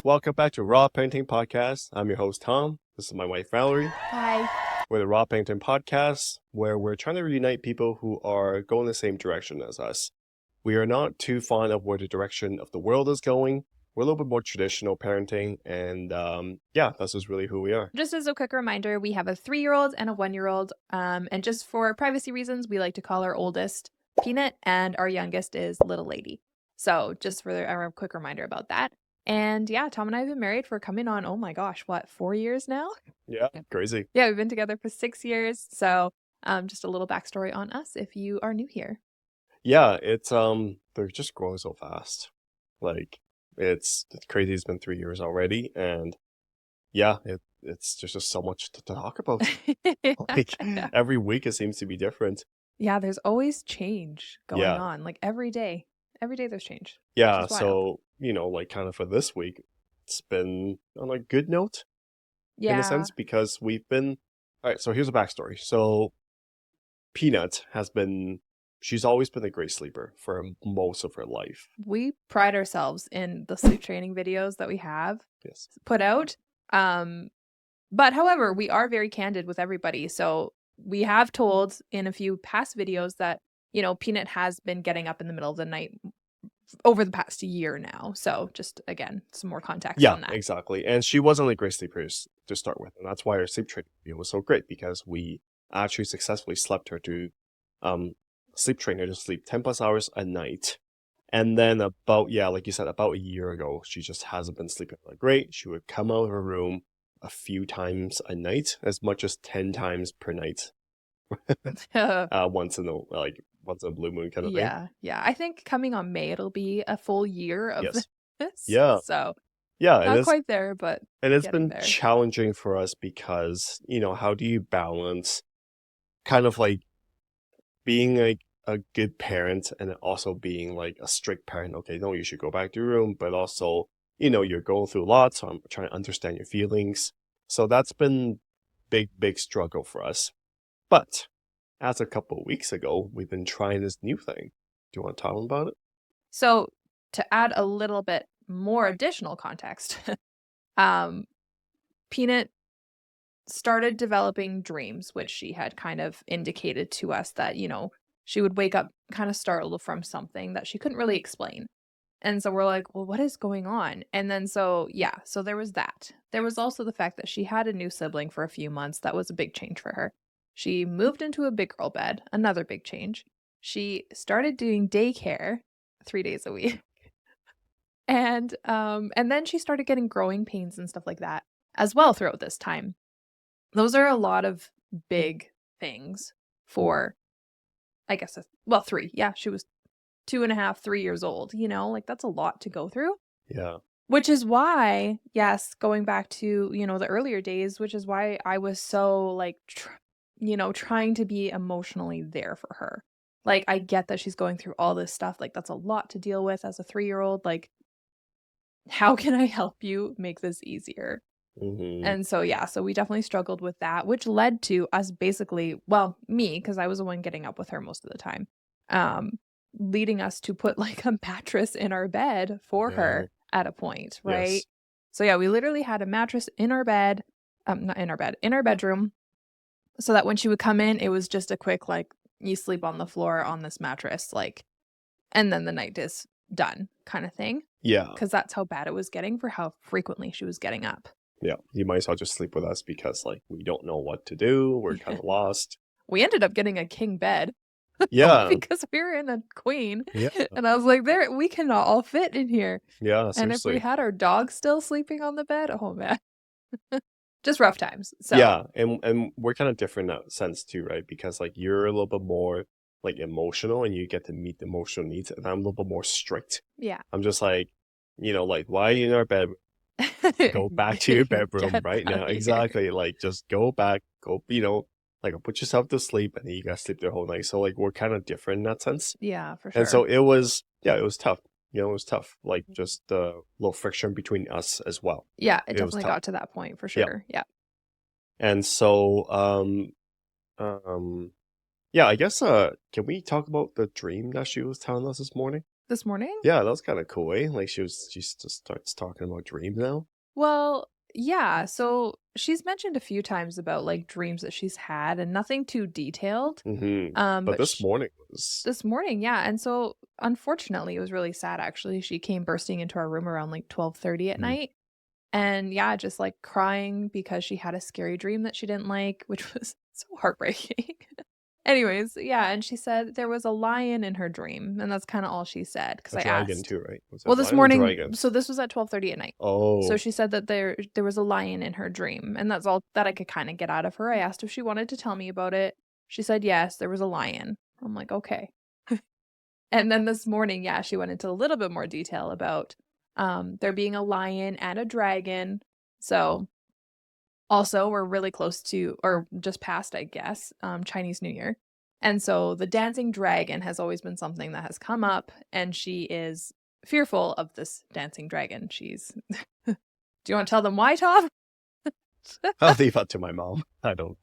Welcome back to Raw Painting Podcast. I'm your host, Tom. This is my wife, Valerie. Hi. We're the Raw Painting Podcast, where we're trying to reunite people who are going the same direction as us. We are not too fond of where the direction of the world is going. We're a little bit more traditional parenting, and this is really who we are. Just as a quick reminder, we have a 3-year-old and a 1-year-old. And just for privacy reasons, we like to call our oldest Peanut and our youngest is Little Lady. So just for a quick reminder about that. And yeah, Tom and I have been married for coming on, oh my gosh, 4 years now? Yeah, crazy. Yeah, we've been together for 6 years. So just a little backstory on us if you are new here. Yeah, it's they're just growing so fast. Like it's crazy. It's been 3 years already, and yeah, it's there's just so much to talk about. Like every week it seems to be different. Yeah, there's always change going Yeah. on. Like every day there's change. Yeah, Which is wild. so like kind of for this week, it's been on a good note in a Yeah, sense because we've been all right. So here's a backstory. So Peanut she's always been a great sleeper for most of her life. we pride ourselves in the sleep training videos that we have Yes. put out. But however, we are very candid with everybody. So we have told in a few past videos that, Peanut has been getting up in the middle of the night over the past year now. So just again, some more context on Yeah, that. exactly. And she wasn't a great sleeper to start with, and that's why her sleep training video was so great because we actually successfully slept her to sleep train her to sleep 10 plus hours a night. And then like you said, about a year ago, she just hasn't been sleeping like great. She would come out of her room a few times a night, as much as 10 times per night. Once in a blue moon kind of thing. Yeah. I think coming on May, it'll be a full year of Yes. this. Yeah. So Yeah, and not quite there, but it's getting been there. challenging for us because, how do you balance kind of like being like a good parent and also being like a strict parent? Okay, no, you should go back to your room, but also, you're going through a lot, so I'm trying to understand your feelings. So that's been big struggle for us. But as a couple of weeks ago, we've been trying this new thing. Do you want to talk about it? So to add a little bit more additional context, Peanut started developing dreams, which she had kind of indicated to us that, she would wake up kind of startled from something that she couldn't really explain. And so we're like, well, what is going on? And then so there was that. There was also the fact that she had a new sibling for a few months. That was a big change for her. She moved into a big girl bed, another big change. She started doing daycare 3 days a week. And then she started getting growing pains and stuff like that as well throughout this time. Those are a lot of big things for, I guess, 3. Yeah, she was 2.5, 3 years old, like that's a lot to go through. Yeah. Which is why, yes, going back to, the earlier days, which is why I was so like, trying to be emotionally there for her. Like, I get that she's going through all this stuff. Like, that's a lot to deal with as a 3-year-old. Like, how can I help you make this easier? Mm-hmm. And so, so we definitely struggled with that, which led to us basically, well, me, because I was the one getting up with her most of the time, leading us to put like a mattress in our bed for her at a point, right? Yes. So we literally had a mattress in our bed, not in our bed, in our bedroom, so that when she would come in, it was just a quick, like, you sleep on the floor on this mattress, like, and then the night is done kind of thing. Yeah. Because that's how bad it was getting for how frequently she was getting up. Yeah. You might as well just sleep with us because like we don't know what to do. We're kind of lost. We ended up getting a king bed. Yeah. Because we were in a queen. Yeah. And I was like, we cannot all fit in here. Yeah, And if seriously. we had our dog still sleeping on the bed, oh man. Just rough times. So yeah, and we're kind of different in that sense too, right? Because like you're a little bit more like emotional and you get to meet the emotional needs, and I'm a little bit more strict. yeah. I'm just like, like, why are you in our bed? Go back to your bedroom Get right out now. of here. Exactly. Like just go back, like put yourself to sleep and then you gotta sleep the whole night. So like we're kind of different in that sense. Yeah, for sure. And so it was tough. It was tough. Like just a little friction between us as well. Yeah, it was definitely tough. got to that point for sure. Yeah. And so Yeah, I guess can we talk about the dream that she was telling us this morning? This morning? Yeah, that was kind of cool, eh? Like she just starts talking about dreams now. Well, yeah, so she's mentioned a few times about like dreams that she's had and nothing too detailed. But But this morning was this morning, yeah, and so unfortunately it was really sad actually. She came bursting into our room around like 12:30 at Mhm. night. And yeah, just like crying because she had a scary dream that she didn't like, which was so heartbreaking. Anyways, yeah, and she said there was a lion in her dream, and that's kind of all she said because a I dragon asked. too, right? Was Well, it this lion or morning, dragon? so this was at 12:30 at night. So Oh, she said that there was a lion in her dream, and that's all that I could kind of get out of her. I asked if she wanted to tell me about it. She said yes, there was a lion. I'm like, okay. And then this morning, yeah, she went into a little bit more detail about there being a lion and a dragon. So also, we're really close to, or just past, I guess, Chinese New Year. And so the dancing dragon has always been something that has come up, and she is fearful of this dancing dragon. She's. Do you want to tell them why, Tom? I'll leave that to my mom. I don't.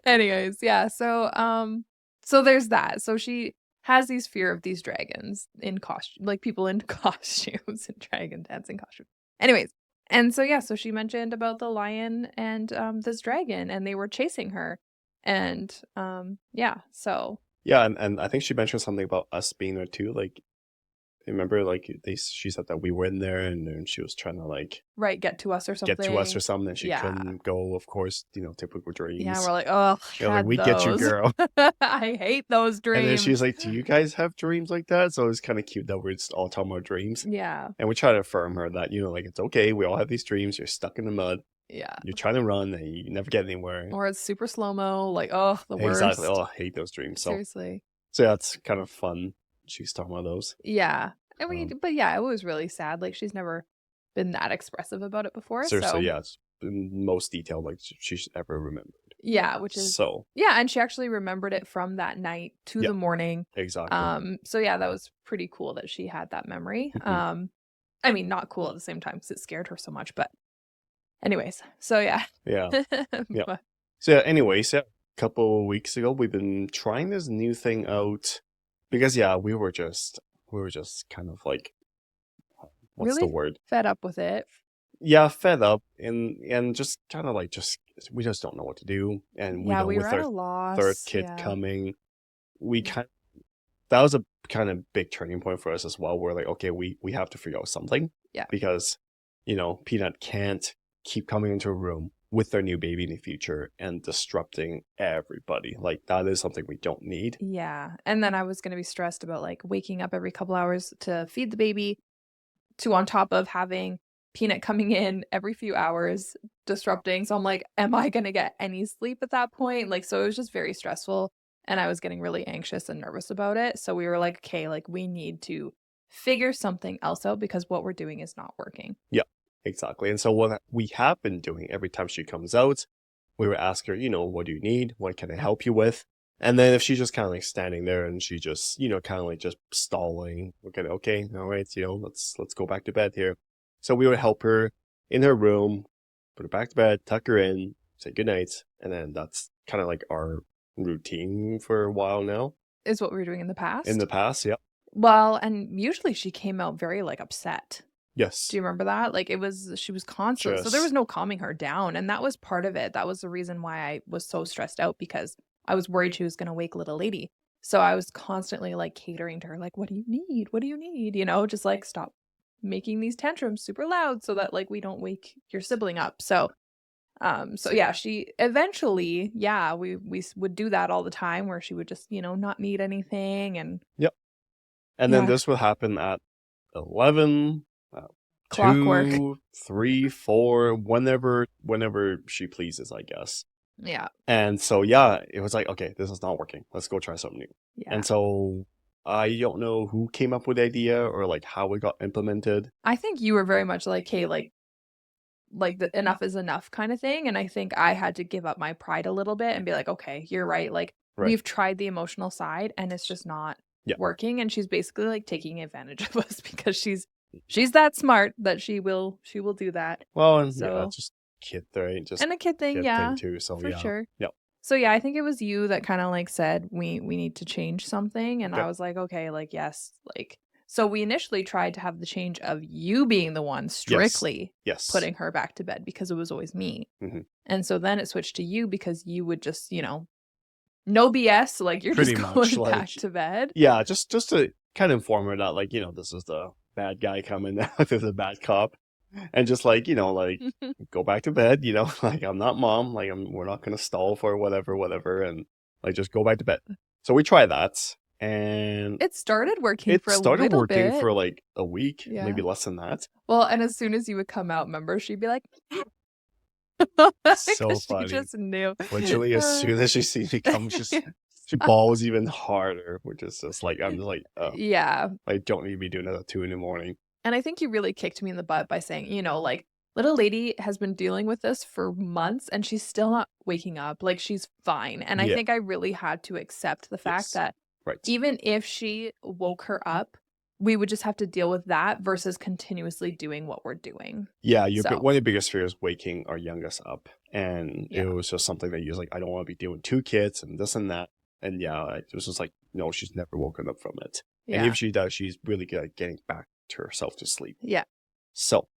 Anyways, yeah. So there's that. So she has these fear of these dragons in costume, like people in costumes and dragon dancing costumes. Anyways, and so yeah, so she mentioned about the lion and this dragon, and they were chasing her, and yeah, so Yeah, and I think she mentioned something about us being there too. Like, remember, like she said that we were in there, and then she was trying to like right, get to us or get to us or something. something, and she Yeah, couldn't go. Of course, typical yeah, dreams. we're like, oh, Yeah, like had we get you, those. girl. I hate those And then she's dreams. like, "Do you guys have dreams like that?" So it's kind of cute that we're just all talking about dreams, Yeah, and we try to affirm her that like it's okay. We all have these dreams. You're stuck in the mud. yeah. You're trying to run, and you never get anywhere. Or it's super slow-mo, like, oh, the Exactly. Oh, worst. I hate those dreams. Seriously. So yeah, it's kind of fun. She's talking about those. Yeah. I mean, Um, but yeah, it was really sad. Like she's never been that expressive about it before. seriously, So yeah, it's in most detail like she's ever remembered. yeah, which is So yeah, and she actually remembered it from that night to yeah, the morning. exactly. So yeah, that was pretty cool that she had that memory. Mhm. I mean, not cool at the same time because it scared her so much, but anyways, so yeah. Yeah, yeah. But So yeah, anyways, yeah, a couple weeks ago we've been trying this new thing out because yeah, we were just kind of like what's the really word? fed up with it. Yeah, fed up and just kind of like just we just don't know what to do, and we Yeah, know we were with at our a third loss. kid Yeah. coming, we kind that was a kind of big turning point for us as well. We're like, okay, we have to figure out something Yeah. because Peanut can't keep coming into a room with their new baby in the future and disrupting everybody. Like that is something we don't need. Yeah. And then I was going to be stressed about like waking up every couple hours to feed the baby, to on top of having Peanut coming in every few hours, disrupting. So I'm like, am I going to get any sleep at that point? Like, so it was just very stressful. And I was getting really anxious and nervous about it. So we were like, okay, like we need to figure something else out because what we're doing is not working. Yeah, exactly. And so what we have been doing every time she comes out, we would ask her, what do you need? What can I help you with? And then if she's just kind of like standing there and she just, kind of like just stalling, we're gonna okay, all right, let's go back to bed here. So we would help her in her room, put her back to bed, tuck her in, say goodnight, and then that's kind of like our routine for a while now. Is what we were doing in the In the past. past, yeah. Well, and usually she came out very like upset. Do Yes. you remember that? Like she was constant. So there was Just no calming her down. And that was part of it. That was the reason why I was so stressed out because I was worried she was going to wake little lady. So I was constantly like catering to her, like, what do you need? What do you need? Just like stop making these tantrums super loud so that like we don't wake your sibling up. So yeah, she eventually, yeah, we would do that all the time where she would just, not need anything and yep. And then yeah, this would happen at 11, clockwork. 2, 3, 4, whenever she pleases, I guess. Yeah. And so yeah, it was like, okay, this is not working. Let's go try something new. Yeah. And so I don't know who came up with the idea or like how it got implemented. I think you were very much like, hey, like the enough is enough kind of thing. And I think I had to give up my pride a little bit and be like, okay, you're right. Like Right. we've tried the emotional side and it's just not Yeah. working. And she's basically like taking advantage of us because she's that smart that she will do that. Well, and yeah, So it's just kid, right? Just and a kid thing, kid yeah, thing too. So for yeah. sure. Yeah. So yeah, I think it was you that kind of like said we need to change something, and Okay. I was like, okay, like yes, like so we initially tried to have the change of you being the one Yes. strictly Yes. putting her back to bed because it was always me. Hmm. And so then it switched to you because you would just, no BS, like you're just Pretty much, going back like, to bed. yeah, just to kind of inform her that, like, this is the bad guy coming now, this is the bad cop, and just like, like, go back to bed, like, I'm not mom, like, we're not gonna stall for whatever, and like, just go back to bed. So we try that, and It started working it for a started little working bit. for like a week, maybe Yeah. less than that. Well, and as soon as you would come out, remember, she'd be like, So because she funny. just knew. Literally, as soon as she sees me come, she balls even harder, which is just like, I'm just like, oh, Yeah. I don't need to be doing that at 2 in the morning. And I think you really kicked me in the butt by saying, like, little lady has been dealing with this for months and she's still not waking up. Like, she's fine. And I Yeah. think I really had to accept the fact Yes. that Right. even if she woke her up, we would just have to deal with that versus continuously doing what we're doing. Yeah, So, one of your biggest fears waking our youngest up, and it yeah. was just something that you was like, I don't want to be dealing with 2 kids and this and that, and yeah, it was just like, no, she's never woken up from it, and Yeah. if she does, she's really good at getting back to herself to sleep. Yeah. So,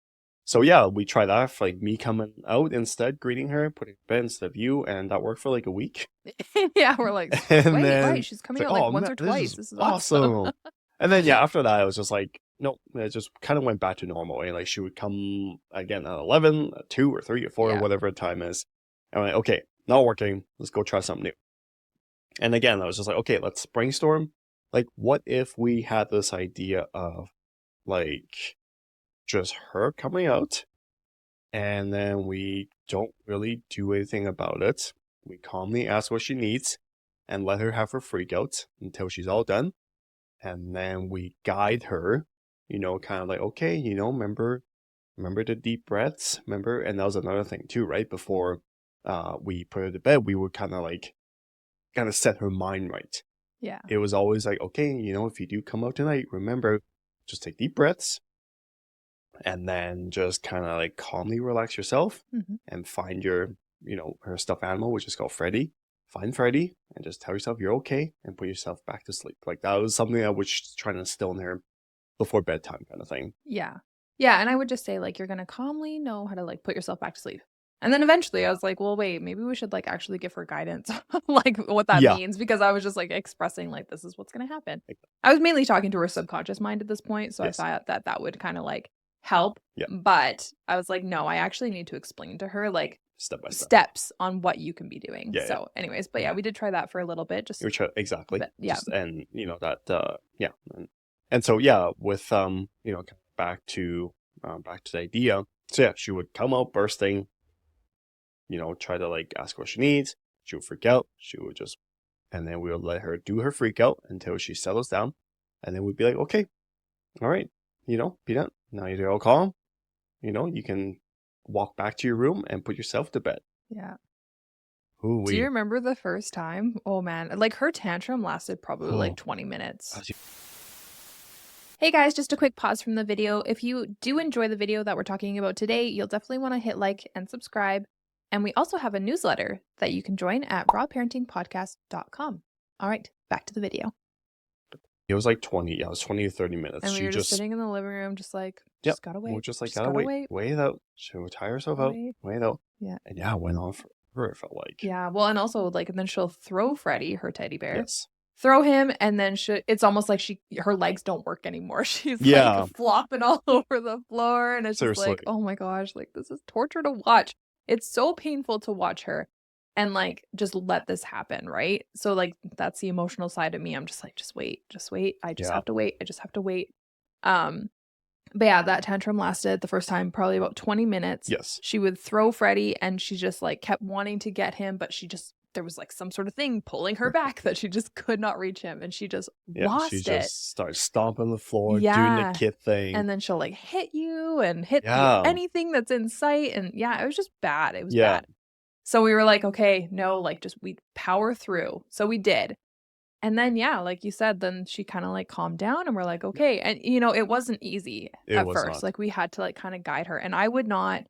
so yeah, we tried that for like me coming out instead, greeting her, putting her in bed instead of you, and that worked for like a week. Yeah. We're like, And wait, then she's it's coming like, out like oh once man, or this twice. is This is awesome. awesome. And then yeah, after that, I was just like, nope, it just kind of went back to normal. And like she would come again at 11, at 2 or 3 or 4 or Yeah. whatever the time is. And I'm like, okay, not working. Let's go try something new. And again, I was just like, okay, let's brainstorm. Like, what if we had this idea of like just her coming out, and then we don't really do anything about it. We calmly ask what she needs and let her have her freak out until she's all done. And then we guide her, kind of like, okay, remember the deep breaths, remember? And that was another thing too, right? Before we put her to bed, we would kind of set her mind right. Yeah. It was always like, okay, if you do come out tonight, remember, just take deep breaths, and then just kind of like calmly relax yourself Mm-hmm. and find your, her stuffed animal, which is called Freddy. Find Freddy and just tell yourself you're okay and put yourself back to sleep. Like that was something I was trying to instill in her before bedtime, kind of thing. Yeah. Yeah. And I would just say, like, you're going to calmly know how to, like, put yourself back to sleep. And then eventually I was like, well, wait, maybe we should, like, actually give her guidance, like, what that Yeah. means, because I was just, like, expressing, like, this is what's going to happen. I was mainly talking to her subconscious mind at this point. So Yes. I thought that would kind of, like, help. Yeah. But I was like, no, I actually need to explain to her, like, Step by step. steps on what you can be doing. Yeah, so, anyways, but yeah, we did try that for a little bit. Just Exactly. yeah. And that yeah. And so yeah, with back to the idea. So yeah, she would come out bursting, try to like ask what she needs. She would freak out. She would just, and then we would let her do her freak out until she settles down. And then we'd be like, okay, all right, Peanut, now you're all calm. You can walk back to your room and put yourself to bed. Yeah. Ooh-wee. Do you remember the first time? Oh man, like her tantrum lasted probably like 20 minutes. Hey guys, just a quick pause from the video. If you do enjoy the video that we're talking about today, you'll definitely want to hit like and subscribe. And we also have a newsletter that you can join at rawparentingpodcast.com. All right, back to the video. It was like 20 to 30 minutes. And we she were just sitting in the living room, just like, just gotta wait. We're just like, just gotta wait. Wait it out. She would tire herself out. Wait it out. Yeah. And yeah, it went on forever, it felt like. Yeah, well, and also, like, and then she'll throw Freddy, her teddy bear. Yes. Throw him, and then it's almost like her legs don't work anymore. She's like flopping all over the floor, and it's just like, oh my gosh, like this is torture to watch. It's so painful to watch her and like just let this happen, right? So like that's the emotional side of me. I'm just like, just wait. I just have to wait. I just have to wait. But yeah, that tantrum lasted the first time probably about 20 minutes. Yes. She would throw Freddy and she just like kept wanting to get him, but there was like some sort of thing pulling her back that she just could not reach him, and she just lost it. She just started stomping the floor, doing the kid thing. And then she'll like hit you and hit anything that's in sight. And yeah, it was just bad. It was bad. So we were like, okay, no, like just we power through. So we did. And then, yeah, like you said, then she kind of like calmed down and we're like, okay. And, it wasn't easy at first. Like we had to like kind of guide her. And I would not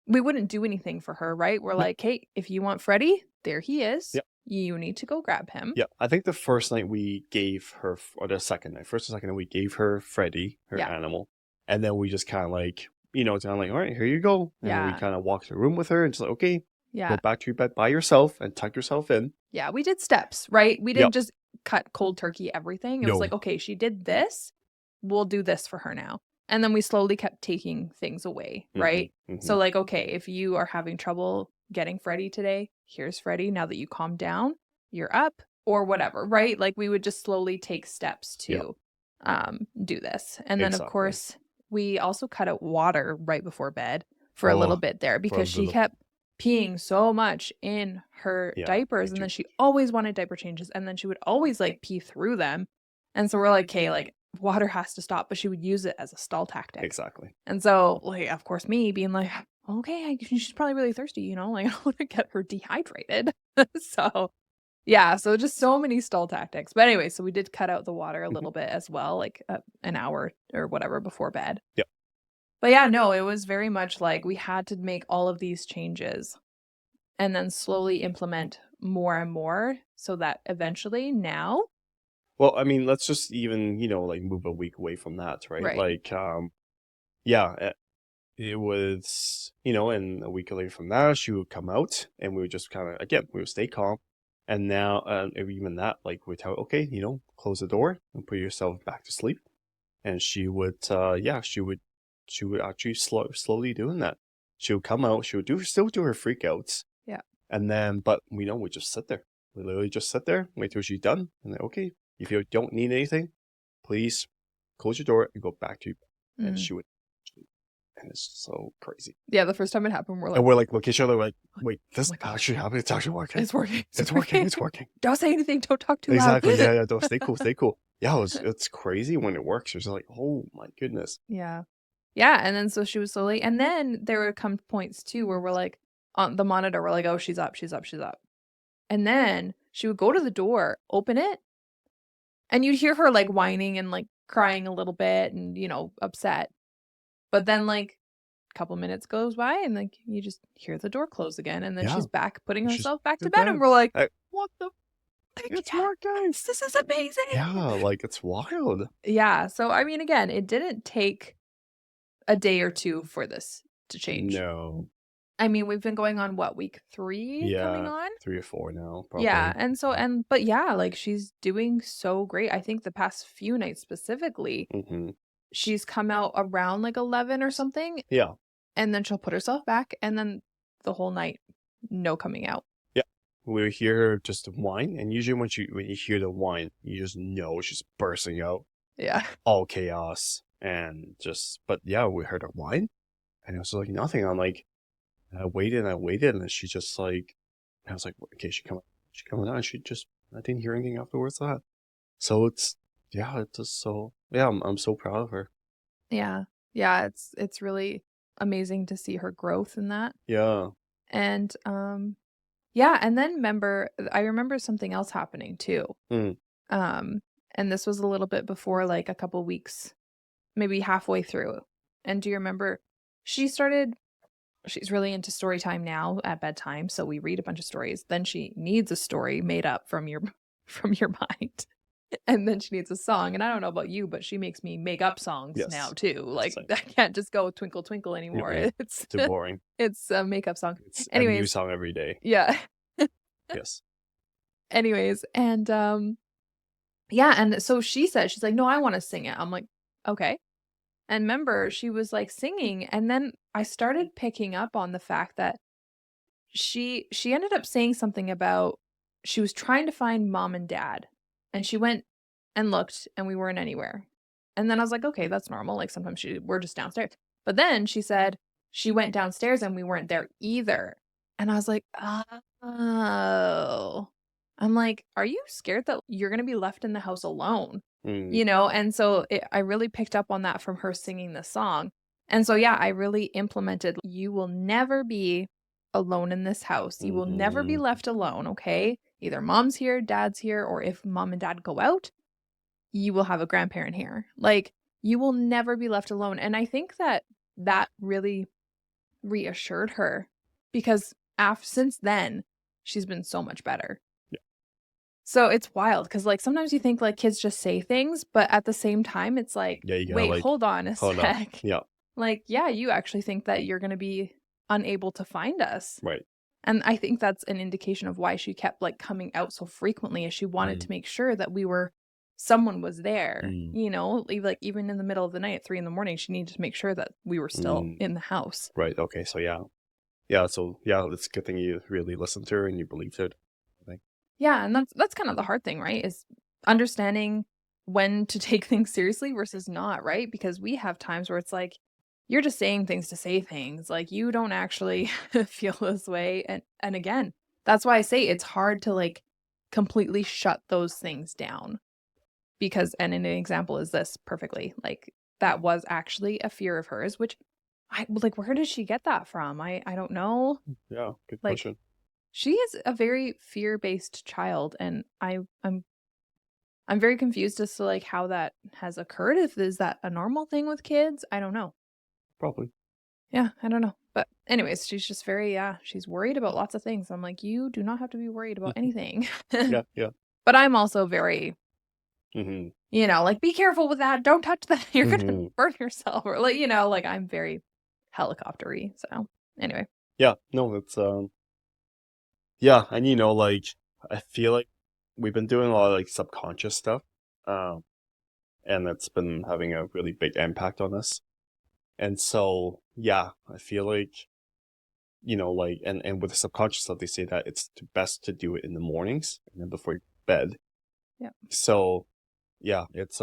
we wouldn't do anything for her, right? We're No. like, hey, if you want Freddie, there he is. Yeah. You need to go grab him. Yeah. I think the first night we gave her, or the second night, first or second night, we gave her Freddie, her Yeah. animal. And then we just kind of like, it's kind of like, all right, here you go. And then we Yeah. kind of walked the room with her and just like, okay, go Yeah. back to your bed by yourself and tuck yourself in. Yeah. We did steps, right? We didn't just cut cold turkey everything. It was No. like, okay, she did this. We'll do this for her now. And then we slowly kept taking things away, right? So like, okay, if you are having trouble getting Freddie today, here's Freddie. Now that you calm down, you're up or whatever, right? Like we would just slowly take steps to do this. And then of course, we also cut out water right before bed for a little bit there because she kept peeing so much in her diapers, and then she always wanted diaper changes, and then she would always like pee through them. And so we're like, okay, like water has to stop, but she would use it as a stall tactic. Exactly. And so, like, of course, me being like, okay, she's probably really thirsty, like I don't want to get her dehydrated. So, yeah, so just so many stall tactics. But anyway, so we did cut out the water a little bit as well, like an hour or whatever before bed. Yep. But yeah, no, it was very much like we had to make all of these changes and then slowly implement more and more so that eventually now. Well, I mean, let's just even, like move a week away from that, right? Right. Like, it was, and a week later from that, she would come out and we would just kind of, again, we would stay calm. And now, even that, like, we'd tell, okay, close the door and put yourself back to sleep. And she would, she would actually slowly doing that. She would come out, she would still do her freakouts. Yeah. And then, but we just sit there. We literally just sit there, wait till she's done. And then, okay, if you don't need anything, please close your door and go back to your bed. And she would, and it's so crazy. Yeah, the first time it happened, we're like, look at each other, like, wait, this actually happened. It's actually working. It's working. It's working. It's working. Don't say anything. Don't talk too loud. Exactly. Yeah. Don't stay cool. Stay cool. Yeah, it's crazy when it works. It's like, oh my goodness. Yeah. Yeah. And then so she was slowly, and then there would come points too where we're like on the monitor, we're like, oh, she's up. And then she would go to the door, open it, and you'd hear her like whining and like crying a little bit and, upset. But then like a couple minutes goes by and like you just hear the door close again. And then she's back putting herself back to bed. And we're like, what the? It's working. This is amazing. Yeah, like it's wild. Yeah. So, I mean, again, it didn't take a day or two for this to change. No. I mean, we've been going on week 3 coming on? 3 or 4 now, probably. Yeah. And so, but yeah, like she's doing so great. I think the past few nights specifically, she's come out around like 11 or something. Yeah. And then she'll put herself back, and then the whole night, no coming out. Yeah. We hear her just whine, and usually when you hear the whine, you just know she's bursting out. Yeah. All chaos. And but yeah, we heard her whine, and it was like nothing. I'm like, I waited, and then she just like, I was like, okay, she coming out, and I didn't hear anything afterwards of that. So it's just so, I'm so proud of her. Yeah. Yeah, it's really amazing to see her growth in that. Yeah. And yeah, and then I remember something else happening too. And this was a little bit before, like a couple weeks, maybe halfway through. And do you remember she's really into story time now at bedtime, so we read a bunch of stories. Then she needs a story made up from your mind. And then she needs a song. And I don't know about you, but she makes me make up songs now too. Like I can't just go Twinkle Twinkle anymore. It's too boring. It's a makeup song. It's anyways, a new song every day. Yeah. Yes. Anyways, and yeah, and so she's like, no, I want to sing it. I'm like, okay. And remember, she was like singing, and then I started picking up on the fact that she ended up saying something about she was trying to find mom and dad. And she went and looked, and we weren't anywhere. And then I was like, okay, that's normal. Like sometimes we're just downstairs. But then she said she went downstairs and we weren't there either. And I was like, oh. I'm like, are you scared that you're going to be left in the house alone? And so I really picked up on that from her singing the song. And so, yeah, I really implemented, you will never be alone in this house. You will never be left alone, okay? Either mom's here, dad's here, or if mom and dad go out, you will have a grandparent here. Like, you will never be left alone. And I think that really reassured her because since then, she's been so much better. Yeah. So it's wild because, like, sometimes you think, like, kids just say things, but at the same time, it's like, Yeah, you gotta "Wait, like hold on a hold up. sec." Yeah, Like, yeah, you actually think that you're gonna be unable to find us. right. And I think that's an indication of why she kept, like, coming out so frequently, as she wanted to Mm, make sure that someone was there, mm, like, even in the middle of the night at 3 in the morning, she needed to make sure that we were still mm. in the house. Right. Okay. So yeah, yeah. So yeah, it's a good thing you really listened to her and you believed it. I think. Yeah, and that's kind of the hard thing, right? Is understanding when to take things seriously versus not, right? Because we have times where it's like you're just saying things to say things, like you don't actually feel this way. And again, that's why I say it's hard to like completely shut those things down because and an example is this perfectly. Like that was actually a fear of hers, which I like where did she get that from? I don't know. Yeah. Good Like question. she is a very fear-based child, and I'm very confused as to, like, how that has occurred. If is that a normal thing with kids? I don't know. Probably. Yeah, I don't know. But anyways, she's just very she's worried about lots of things. I'm like, "You do not have to be worried about anything." Yeah. Yeah. But I'm also very, Mm-hmm. like, "Be careful with that. Don't touch that. You're gonna Mm-hmm. burn yourself." Or like, like I'm very helicoptery. So, anyway. Yeah. No, it's yeah, and like I feel like we've been doing a lot of like subconscious stuff, um, and it's been having a really big impact on us. And so yeah, I feel like like and with the subconscious stuff, they say that it's best to do it in the mornings and then before you go to bed. Yeah. So yeah, it's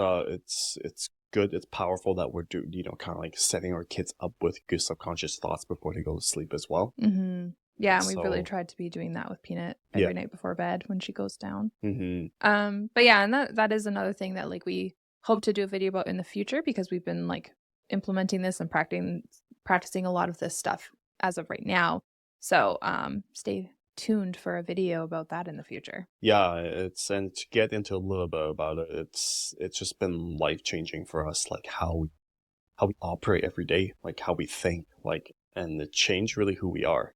good, it's powerful that we're kind of like setting our kids up with good subconscious thoughts before they go to sleep as well. Mhm. Yeah, and we've really So tried to be doing that with Peanut yeah. every night before bed when she goes down. Mm-hmm. But yeah, and that is another thing that like we hope to do a video about in the future because we've been like implementing this and practicing a lot of this stuff as of right now. So stay tuned for a video about that in the future. Yeah, it's and to get into a little bit about it, it's just been life changing for us, like how we operate every day, like how we think, like and it changed really who we are.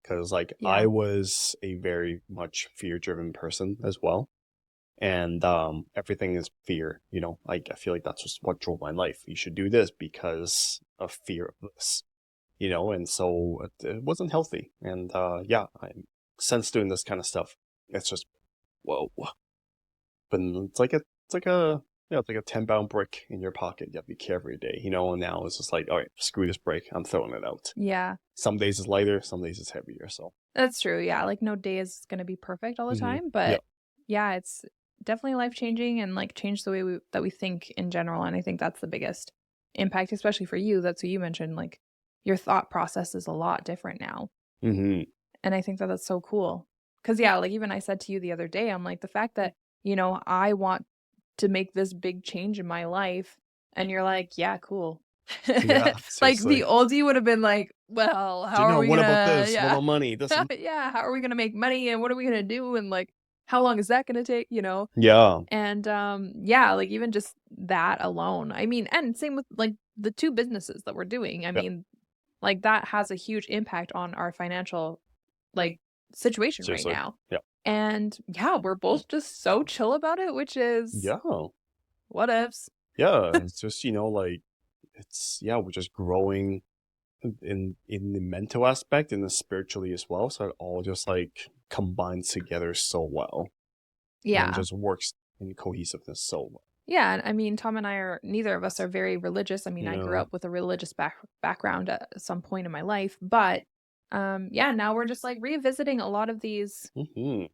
Because like I Yeah. was a very much fear driven person as well, and everything is fear. Like I feel like that's just what drove my life. You should do this because of fear of this. And so it wasn't healthy. And yeah, I'm since doing this kind of stuff, it's just whoa. But it's like a 10-pound brick in your pocket. You have to be careful every day, and now it's just like, all right, screw this brick. I'm throwing it out. Yeah. Some days it's lighter, some days it's heavier. So, That's true. Yeah, like no day is going to be perfect all the time, yeah. but yeah, it's definitely life-changing and like change the way we think in general, and I think that's the biggest impact especially for you. That's what you mentioned like your thought process is a lot different now. Hmm. And I think that that's so cool. Cuz yeah, like even I said to you the other day, I'm like the fact that, I want to make this big change in my life and you're like, "Yeah, cool." Yeah, Like the seriously. old you would have been like, "Well, how Do you are know we what about gonna this? What yeah. about money? This and Yeah, how are we gonna make money and what are we gonna do and like how long is that gonna take, yeah, And yeah, like even just that alone. I mean, and same with like the two businesses that we're doing. I yeah, mean, like that has a huge impact on our financial like situation right seriously. now. Yeah, And yeah, we're both just so chill about it, which is yeah, what ifs. yeah. It's just like we're just growing in the mental aspect and the spiritually as well. So it all just like combines together so well and Yeah. just works in cohesiveness so well. Yeah, and I mean, Tom and I are neither of us are very religious. I mean, I grew Yeah. up with a religious background at some point in my life, but yeah, now we're just like revisiting a lot of these. Hmm.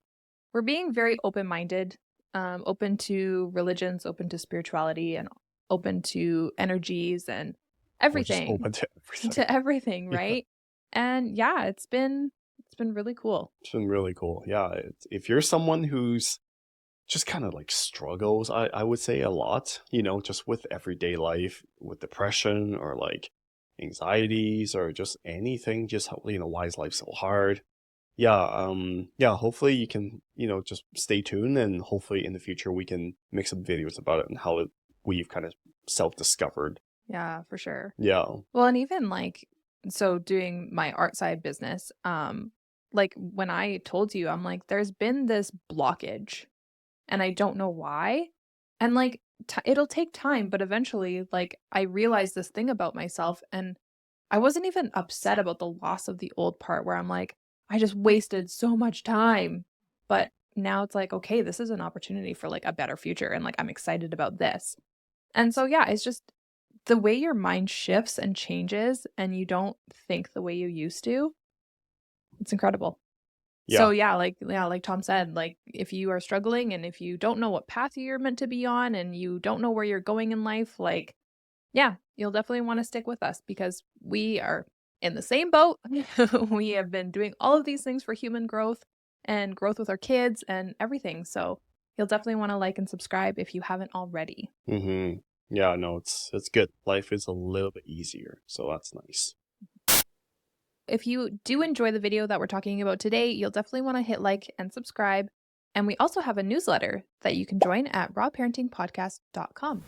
We're being very open-minded, open to religions, open to spirituality, and open to energies and We're just everything, open to everything. to everything, Yeah. right? And yeah, it's been really cool. It's been really cool. Yeah. If you're someone who's just kind of like struggles, I would say a lot, just with everyday life, with depression or like anxieties or just anything, just how, why is life so hard? Yeah, yeah, hopefully you can, just stay tuned and hopefully in the future we can make some videos about it and how we've kind of self-discovered. Yeah, for sure. Yeah. Well, and even like So doing my art side business, like when I told you, I'm like, there's been this blockage and I don't know why. And like, it'll take time, but eventually, like, I realized this thing about myself and I wasn't even upset about the loss of the old part where I'm like, I just wasted so much time. But now it's like, okay, this is an opportunity for like a better future. And like, I'm excited about this. And so, yeah, it's just the way your mind shifts and changes and you don't think the way you used to. It's incredible. So Yeah. like Tom said, like if you are struggling and if you don't know what path you're meant to be on and you don't know where you're going in life, like yeah, you'll definitely want to stick with us because we are in the same boat. We have been doing all of these things for human growth and growth with our kids and everything. So you'll definitely want to like and subscribe if you haven't already. Mm-hmm. Yeah, no, it's good. Life is a little bit easier, so that's nice. If you do enjoy the video that we're talking about today, you'll definitely want to hit like and subscribe. And we also have a newsletter that you can join at rawparentingpodcast.com.